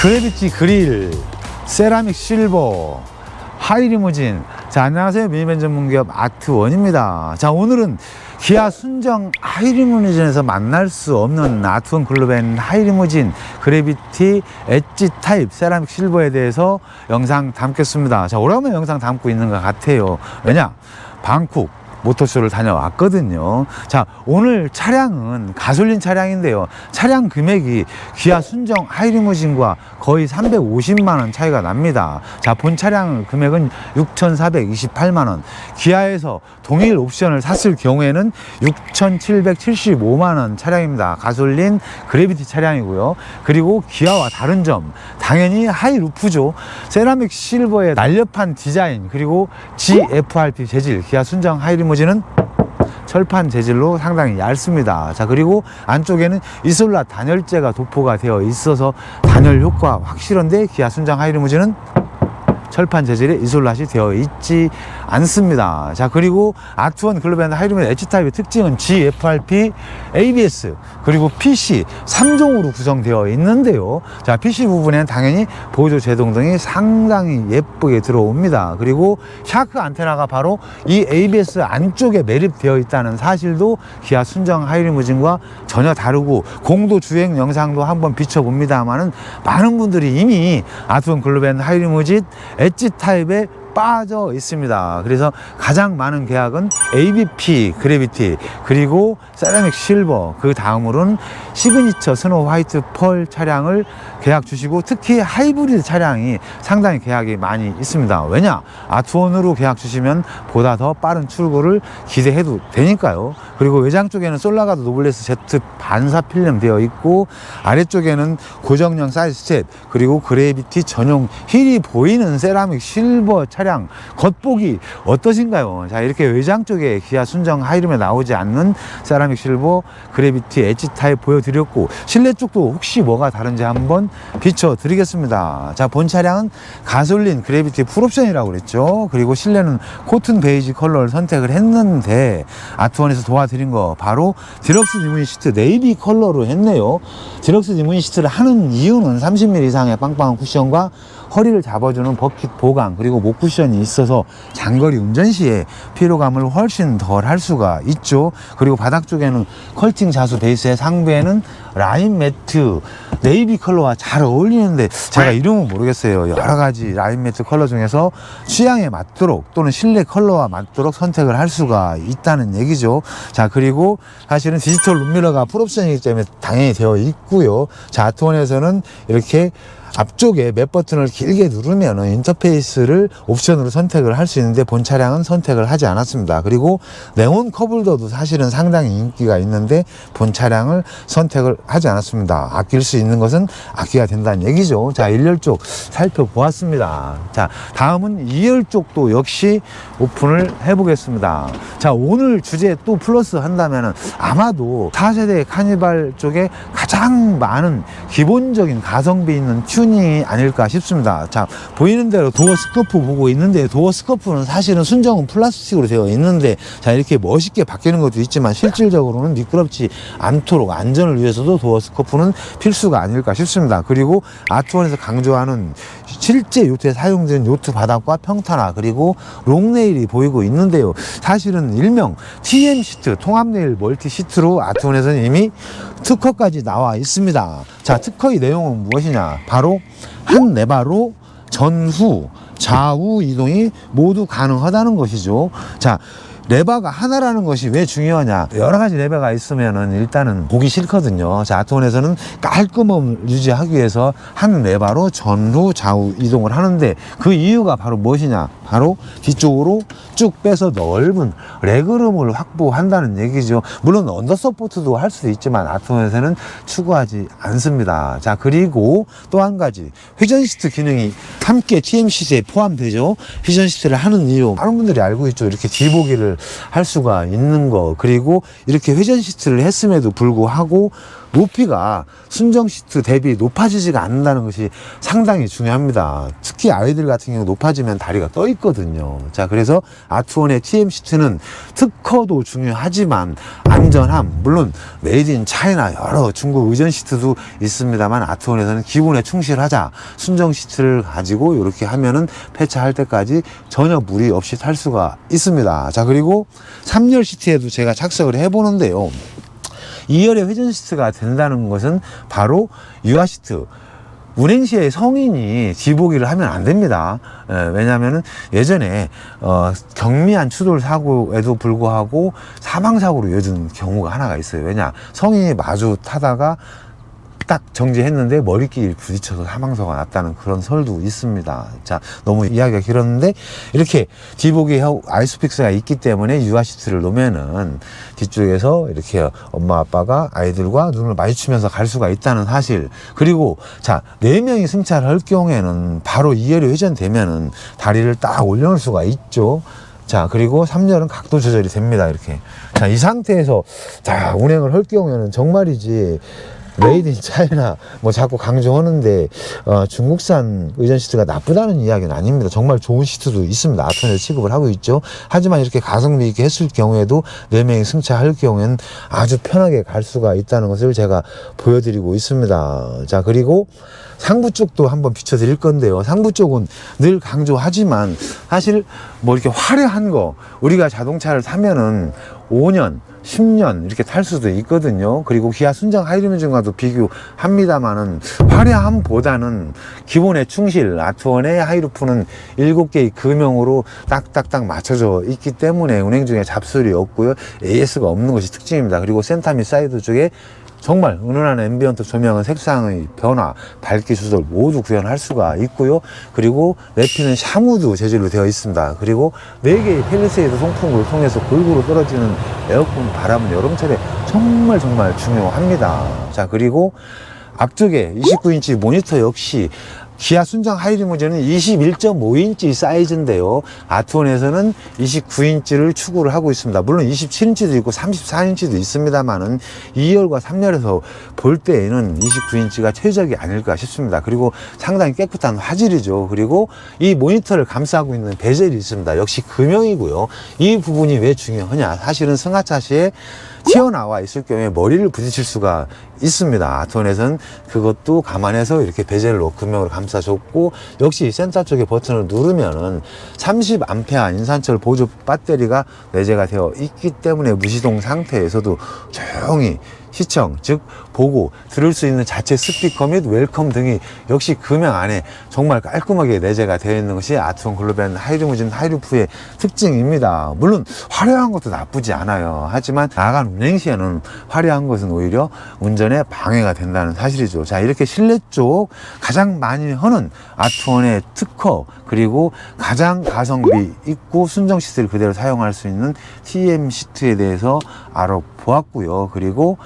그래비티 그릴, 세라믹 실버, 하이리무진. 자, 안녕하세요. 미니밴 전문기업 아트원입니다. 자, 오늘은 기아 순정 하이리무진에서 만날 수 없는 아트원 글로벤 하이리무진 그래비티 엣지 타입 세라믹 실버에 대해서 영상 담겠습니다. 자, 오랜만에 영상 담고 있는 것 같아요. 왜냐? 방콕 모터쇼를 다녀왔거든요. 자, 오늘 차량은 가솔린 차량인데요. 차량 금액이 기아 순정 하이리무진과 거의 350만원 차이가 납니다. 자, 본 차량 금액은 6,428만원. 기아에서 동일 옵션을 샀을 경우에는 6,775만원 차량입니다. 가솔린 그래비티 차량이고요. 그리고 기아와 다른 점, 당연히 하이루프죠. 세라믹 실버의 날렵한 디자인, 그리고 GFRP 재질, 기아 순정 하이리무진은 철판 재질로 상당히 얇습니다. 자, 그리고 안쪽에는 이솔라 단열재가 도포가 되어 있어서 단열 효과 확실한데, 기아 순정 하이리무진은 철판 재질의 이솔라시 되어 있지 않습니다. 자, 그리고 아트원 글로벤 하이리무진 엣지타입의 특징은 GFRP, ABS, 그리고 PC 3종으로 구성되어 있는데요. 자, PC 부분에는 당연히 보조 제동 등이 상당히 예쁘게 들어옵니다. 그리고 샤크 안테나가 바로 이 ABS 안쪽에 매립되어 있다는 사실도 기아 순정 하이리무진과 전혀 다르고, 공도 주행 영상도 한번 비춰봅니다만은 많은 분들이 이미 아트원 글로벤 하이리무진 엣지 타입에 빠져 있습니다. 그래서 가장 많은 계약은 ABP 그래비티, 그리고 세라믹 실버, 그 다음으로는 시그니처 스노우 화이트 펄 차량을 계약 주시고, 특히 하이브리드 차량이 상당히 계약이 많이 있습니다. 왜냐? 아트원으로 계약 주시면 보다 더 빠른 출고를 기대해도 되니까요. 그리고 외장 쪽에는 솔라가드 노블레스 Z 반사 필름 되어 있고, 아래쪽에는 고정형 사이드 스텝, 그리고 그래비티 전용 힐이 보이는 세라믹 실버 차량, 겉보기 어떠신가요? 자, 이렇게 외장 쪽에 기아 순정 하이룸에 나오지 않는 세라믹 실버 그래비티 엣지 타입 보여드렸고, 실내 쪽도 혹시 뭐가 다른지 한번 비춰드리겠습니다. 자, 본 차량은 가솔린 그래비티 풀옵션이라고 그랬죠. 그리고 실내는 코튼 베이지 컬러를 선택을 했는데, 아트원에서 도와드린 거 바로 디럭스 리무진 시트 네이비 컬러로 했네요. 디럭스 리무진 시트를 하는 이유는 30mm 이상의 빵빵한 쿠션과 허리를 잡아주는 버킷 보강, 그리고 목 쿠션이 있어서 장거리 운전 시에 피로감을 훨씬 덜 할 수가 있죠. 그리고 바닥 쪽에는 컬팅 자수 베이스의 상부에는 라인 매트 네이비 컬러와 잘 어울리는데, 제가 이름은 모르겠어요. 여러 가지 라인 매트 컬러 중에서 취향에 맞도록 또는 실내 컬러와 맞도록 선택을 할 수가 있다는 얘기죠. 자, 그리고 사실은 디지털 룸미러가 풀옵션이기 때문에 당연히 되어 있고요. 자, 아트원에서는 이렇게 앞쪽에 맵 버튼을 길게 누르면 인터페이스를 옵션으로 선택을 할 수 있는데, 본 차량은 선택을 하지 않았습니다. 그리고 네온 컵홀더도 사실은 상당히 인기가 있는데 본 차량을 선택을 하지 않았습니다. 아낄 수 있는 것은 아껴야 된다는 얘기죠. 자, 1열 쪽 살펴보았습니다. 자, 다음은 2열 쪽도 역시 오픈을 해보겠습니다. 자, 오늘 주제 또 플러스 한다면은 아마도 4세대 카니발 쪽에 가장 많은 기본적인 가성비 있는 튜닝이 아닐까 싶습니다. 자, 보이는 대로 도어 스커프 보고 있는데, 도어 스커프는 사실은 순정은 플라스틱으로 되어 있는데, 자, 이렇게 멋있게 바뀌는 것도 있지만 실질적으로는 미끄럽지 않도록 안전을 위해서도 도어 스커프는 필수가 아닐까 싶습니다. 그리고 아트원에서 강조하는 실제 요트에 사용된 요트 바닥과 평탄화, 그리고 롱네일이 보이고 있는데요. 사실은 일명 TM 시트, 통합네일 멀티 시트로 아트원에서는 이미 특허까지 나와 있습니다. 자, 특허의 내용은 무엇이냐? 바로 한 레바로 전후, 좌우 이동이 모두 가능하다는 것이죠. 자, 레버가 하나라는 것이 왜 중요하냐? 여러 가지 레버가 있으면은 일단은 보기 싫거든요. 자, 아트원에서는 깔끔함을 유지하기 위해서 한 레버로 전후 좌우 이동을 하는데, 그 이유가 바로 무엇이냐? 바로 뒤쪽으로 쭉 빼서 넓은 레그룸을 확보한다는 얘기죠. 물론 언더서포트도 할 수도 있지만 아트원에서는 추구하지 않습니다. 자, 그리고 또 한 가지, 회전 시트 기능이 함께 TM 시트에 포함되죠. 회전 시트를 하는 이유 많은 분들이 알고 있죠. 이렇게 뒤보기를 할 수가 있는 거, 그리고 이렇게 회전 시트를 했음에도 불구하고 높이가 순정 시트 대비 높아지지가 않는다는 것이 상당히 중요합니다. 특히 아이들 같은 경우 높아지면 다리가 떠 있거든요. 자, 그래서 아트원의 TM 시트는 특허도 중요하지만 안전함, 물론 메이드 인 차이나 여러 중국 의전 시트도 있습니다만 아트원에서는 기본에 충실하자, 순정 시트를 가지고 이렇게 하면은 폐차할 때까지 전혀 무리 없이 탈 수가 있습니다. 자, 그리고 3열 시트에도 제가 착석을 해보는데요, 2열의 회전 시트가 된다는 것은 바로 유아 시트, 운행 시에 성인이 뒤보기를 하면 안 됩니다. 왜냐하면 예전에 경미한 추돌 사고에도 불구하고 사망사고로 이어진 경우가 하나가 있어요. 왜냐, 성인이 마주 타다가 딱 정지했는데 머리끼리 부딪혀서 사망사고가 났다는 그런 설도 있습니다. 자, 너무 이야기가 길었는데, 이렇게 뒤보기 아이소픽스가 있기 때문에 유아 시트를 놓으면은 뒤쪽에서 이렇게 엄마 아빠가 아이들과 눈을 마주치면서 갈 수가 있다는 사실. 그리고 자, 4명이 승차를 할 경우에는 바로 2열이 회전되면은 다리를 딱 올려놓을 수가 있죠. 자, 그리고 3열은 각도 조절이 됩니다. 이렇게. 자, 이 상태에서 자, 운행을 할 경우에는 정말이지 메이드 인 차이나 뭐 자꾸 강조하는데 중국산 의전 시트가 나쁘다는 이야기는 아닙니다. 정말 좋은 시트도 있습니다. 아트원에서 취급을 하고 있죠. 하지만 이렇게 가성비 있게 했을 경우에도 4명이 승차할 경우에는 아주 편하게 갈 수가 있다는 것을 제가 보여드리고 있습니다. 자, 그리고 상부 쪽도 한번 비춰드릴 건데요, 상부 쪽은 늘 강조하지만 사실 뭐 이렇게 화려한 거, 우리가 자동차를 사면은 5년 10년 이렇게 탈 수도 있거든요. 그리고 기아 순정 하이리무진과도 비교합니다만은 화려함보다는 기본에 충실, 아트원의 하이루프는 7개의 금형으로 딱딱딱 맞춰져 있기 때문에 운행 중에 잡소리 없고요, AS가 없는 것이 특징입니다. 그리고 센터 및 사이드 쪽에 정말 은은한 앰비언트 조명은 색상의 변화, 밝기 조절 모두 구현할 수가 있고요. 그리고 내피는 샤무드 재질로 되어 있습니다. 그리고 4개의 펠리세이드 송풍구를 통해서 골고루 떨어지는 에어컨 바람은 여름철에 정말 중요합니다. 자, 그리고 앞쪽에 29인치 모니터 역시 기아 순정 하이리무진은 21.5인치 사이즈인데요, 아트원에서는 29인치를 추구를 하고 있습니다. 물론 27인치도 있고 34인치도 있습니다만은 2열과 3열에서 볼 때에는 29인치가 최적이 아닐까 싶습니다. 그리고 상당히 깨끗한 화질이죠. 그리고 이 모니터를 감싸고 있는 베젤이 있습니다. 역시 금형이고요. 이 부분이 왜 중요하냐, 사실은 승하차 시에 튀어나와 있을 경우에 머리를 부딪힐 수가 있습니다. 아트원에서는 그것도 감안해서 이렇게 베젤로 금형으로 감싸줬고, 역시 센터 쪽에 버튼을 누르면은 30A 인산철 보조 배터리가 내재가 되어 있기 때문에 무시동 상태에서도 조용히 시청, 즉 보고 들을 수 있는 자체 스피커 및 웰컴 등이 역시 금형 안에 정말 깔끔하게 내재가 되어 있는 것이 아트원 글로벤 하이리무진 하이루프의 특징입니다. 물론 화려한 것도 나쁘지 않아요. 하지만 나간 운행 시에는 화려한 것은 오히려 운전에 방해가 된다는 사실이죠. 자, 이렇게 실내 쪽 가장 많이 하는 아트원의 특허, 그리고 가장 가성비 있고 순정 시트를 그대로 사용할 수 있는 TM 시트에 대해서 알아보았고요. 그리고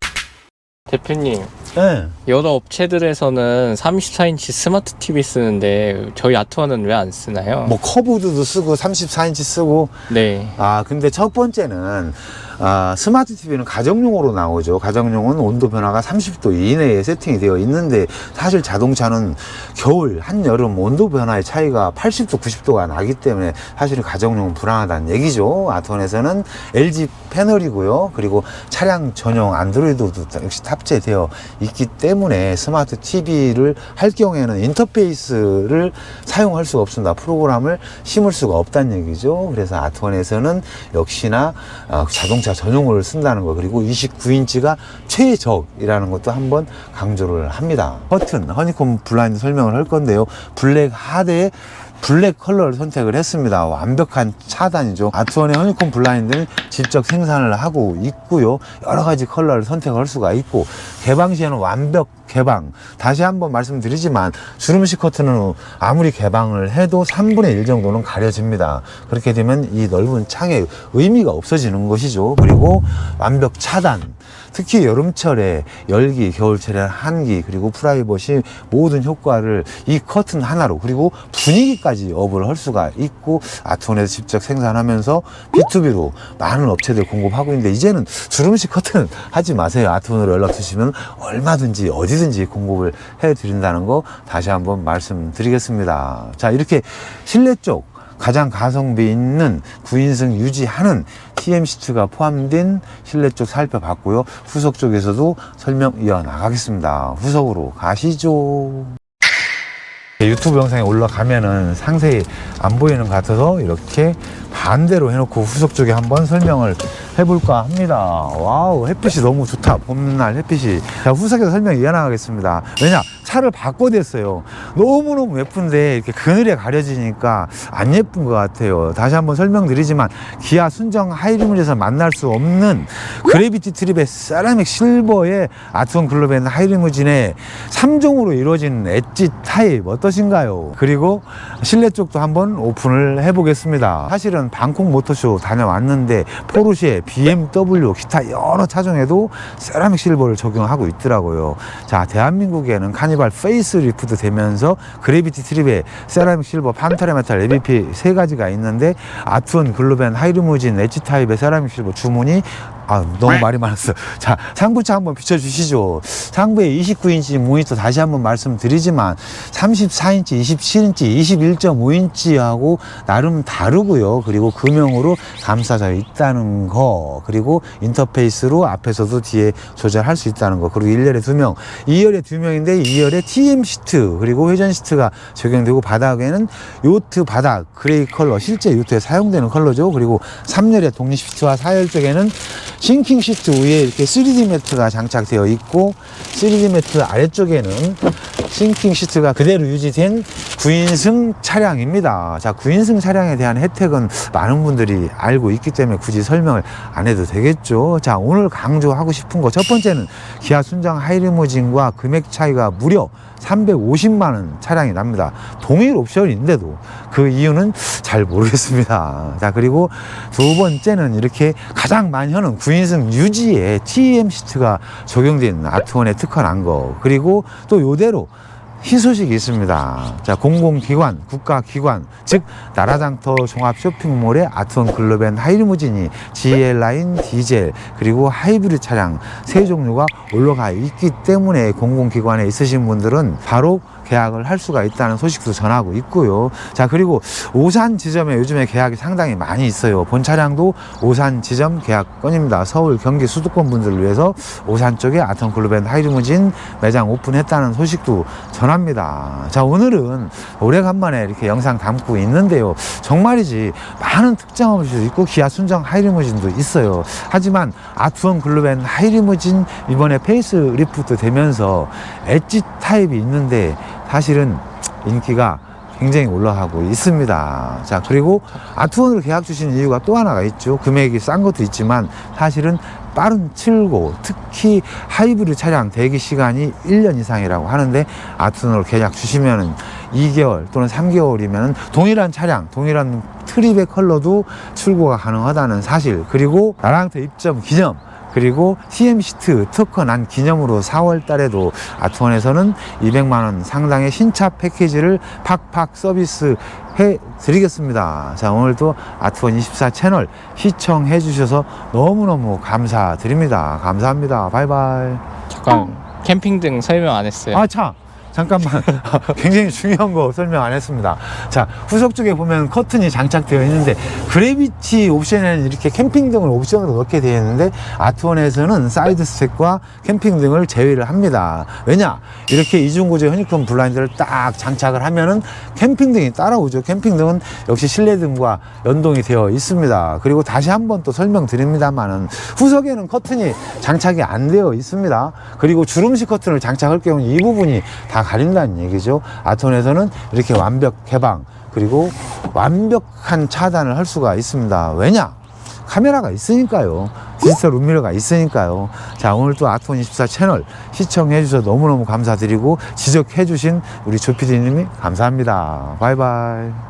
대표님, 네. 여러 업체들에서는 34인치 스마트 TV 쓰는데 저희 아트원은 왜 안 쓰나요? 뭐 커브드도 쓰고 34인치 쓰고. 네. 근데 첫 번째는 스마트 TV는 가정용으로 나오죠. 가정용은 온도 변화가 30도 이내에 세팅이 되어 있는데, 사실 자동차는 겨울, 한여름 온도 변화의 차이가 80도, 90도가 나기 때문에 사실은 가정용은 불안하다는 얘기죠. 아트원에서는 LG 패널이고요. 그리고 차량 전용 안드로이드도 역시 탑재되어 있기 때문에 스마트 TV를 할 경우에는 인터페이스를 사용할 수가 없습니다. 프로그램을 심을 수가 없다는 얘기죠. 그래서 아트원에서는 역시나 자동차 전용을 쓴다는 거, 그리고 29인치가 최적이라는 것도 한번 강조를 합니다. 버튼, 허니콤 블라인드 설명을 할 건데요, 블랙 하드에 블랙 컬러를 선택을 했습니다. 완벽한 차단이죠. 아트원의 허니콤 블라인드는 직접 생산을 하고 있고요, 여러 가지 컬러를 선택할 수가 있고, 개방 시에는 완벽 개방. 다시 한번 말씀드리지만 주름식 커튼은 아무리 개방을 해도 3분의 1 정도는 가려집니다. 그렇게 되면 이 넓은 창의 의미가 없어지는 것이죠. 그리고 완벽 차단. 특히 여름철에 열기, 겨울철에 한기, 그리고 프라이버시 모든 효과를 이 커튼 하나로, 그리고 분위기까지 업을 할 수가 있고, 아트원에서 직접 생산하면서 B2B로 많은 업체들 공급하고 있는데, 이제는 주름식 커튼 하지 마세요. 아트원으로 연락 주시면 얼마든지 어디든지 공급을 해드린다는 거 다시 한번 말씀드리겠습니다. 자, 이렇게 실내 쪽 가장 가성비 있는 9인승 유지하는 TM 시트가 포함된 실내 쪽 살펴봤고요. 후속 쪽에서도 설명 이어나가겠습니다. 후속으로 가시죠. 유튜브 영상에 올라가면은 상세히 안 보이는 것 같아서 이렇게 반대로 해놓고 후속 쪽에 한번 설명을 해볼까 합니다. 와우, 햇빛이 너무 좋다. 봄날 햇빛이. 자, 후속에서 설명 이어나가겠습니다. 왜냐? 차를 바꿔댔어요. 너무너무 예쁜데 이렇게 그늘에 가려지니까 안 예쁜 것 같아요. 다시 한번 설명드리지만 기아 순정 하이리무진에서 만날 수 없는 그래비티 트립의 세라믹 실버의 아트원 글로벤 하이리무진의 3종으로 이루어진 엣지 타입 어떠신가요? 그리고 실내 쪽도 한번 오픈을 해보겠습니다. 사실은 방콕 모터쇼 다녀왔는데 포르쉐, BMW, 기타 여러 차종에도 세라믹 실버를 적용하고 있더라고요. 자, 대한민국에는 카니발 페이스 리프트 되면서 그래비티 트립에 세라믹 실버, 판타레메탈, ABP 세 가지가 있는데 아트원 글로벤 하이리무진 엣지 타입의 세라믹 실버 주문이 너무 말이 많았어. 자, 상부차 한번 비춰주시죠. 상부에 29인치 모니터 다시 한번 말씀드리지만 34인치, 27인치, 21.5인치하고 나름 다르고요. 그리고 금형으로 감싸져 있다는 거, 그리고 인터페이스로 앞에서도 뒤에 조절할 수 있다는 거, 그리고 1열에 2명, 2열에 2명인데 2열에 TM 시트, 그리고 회전 시트가 적용되고 바닥에는 요트 바닥 그레이 컬러, 실제 요트에 사용되는 컬러죠. 그리고 3열에 독립 시트와 4열 쪽에는 싱킹 시트 위에 이렇게 3D 매트가 장착되어 있고, 3D 매트 아래쪽에는 싱킹 시트가 그대로 유지된 9인승 차량입니다. 자, 9인승 차량에 대한 혜택은 많은 분들이 알고 있기 때문에 굳이 설명을 안 해도 되겠죠. 자, 오늘 강조하고 싶은 거 첫 번째는 기아 순정 하이리무진과 금액 차이가 무려 350만 원 차량이 납니다. 동일 옵션인데도 그 이유는 잘 모르겠습니다. 자, 그리고 두 번째는 이렇게 가장 많이 하는 9인승 유지에 TM 시트가 적용된 아트원에 특화한 거, 그리고 또 요대로 희소식이 있습니다. 자, 공공기관, 국가기관, 즉 나라장터 종합 쇼핑몰의 아트원 글로벤 하이리무진이 GL라인, 디젤, 그리고 하이브리드 차량 세 종류가 올라가 있기 때문에 공공기관에 있으신 분들은 바로 계약을 할 수가 있다는 소식도 전하고 있고요. 자, 그리고 오산 지점에 요즘에 계약이 상당히 많이 있어요. 본 차량도 오산 지점 계약건입니다. 서울, 경기 수도권 분들을 위해서 오산 쪽에 아트원 글로벤 하이리무진 매장 오픈했다는 소식도 전합니다. 자, 오늘은 오래간만에 이렇게 영상 담고 있는데요. 정말이지 많은 특장 업체도 있고 기아 순정 하이리무진도 있어요. 하지만 아트원 글로벤 하이리무진 이번에 페이스 리프트 되면서 엣지 타입이 있는데 사실은 인기가 굉장히 올라가고 있습니다. 자, 그리고 아트원으로 계약 주신 이유가 또 하나가 있죠. 금액이 싼 것도 있지만 사실은 빠른 출고, 특히 하이브리드 차량 대기 시간이 1년 이상이라고 하는데 아트원으로 계약 주시면은 2개월 또는 3개월이면 동일한 차량, 동일한 트립의 컬러도 출고가 가능하다는 사실, 그리고 나랑터 입점 기념, 그리고 TM 시트 특허 난 기념으로 4월 달에도 아트원에서는 200만 원 상당의 신차 패키지를 팍팍 서비스 해 드리겠습니다. 자, 오늘도 아트원 24 채널 시청해 주셔서 너무너무 감사드립니다. 감사합니다. 바이바이. 잠깐, 캠핑등 설명 안 했어요. 잠깐만. 굉장히 중요한 거 설명 안 했습니다. 자, 후속 쪽에 보면 커튼이 장착되어 있는데 그래비티 옵션에는 이렇게 캠핑등을 옵션으로 넣게 되어 있는데 아트원에서는 사이드 스택과 캠핑등을 제외를 합니다. 왜냐? 이렇게 이중구조 허니콤 블라인드를 딱 장착을 하면은 캠핑등이 따라오죠. 캠핑등은 역시 실내등과 연동이 되어 있습니다. 그리고 다시 한번 또 설명드립니다만은 후속에는 커튼이 장착이 안 되어 있습니다. 그리고 주름식 커튼을 장착할 경우는 이 부분이 다 가린다는 얘기죠. 아트원에서는 이렇게 완벽 개방, 그리고 완벽한 차단을 할 수가 있습니다. 왜냐? 카메라가 있으니까요. 디지털 룸미러가 있으니까요. 자, 오늘 또 아트원24 채널 시청해 주셔서 너무너무 감사드리고 지적해 주신 우리 조 PD님이 감사합니다. 바이바이.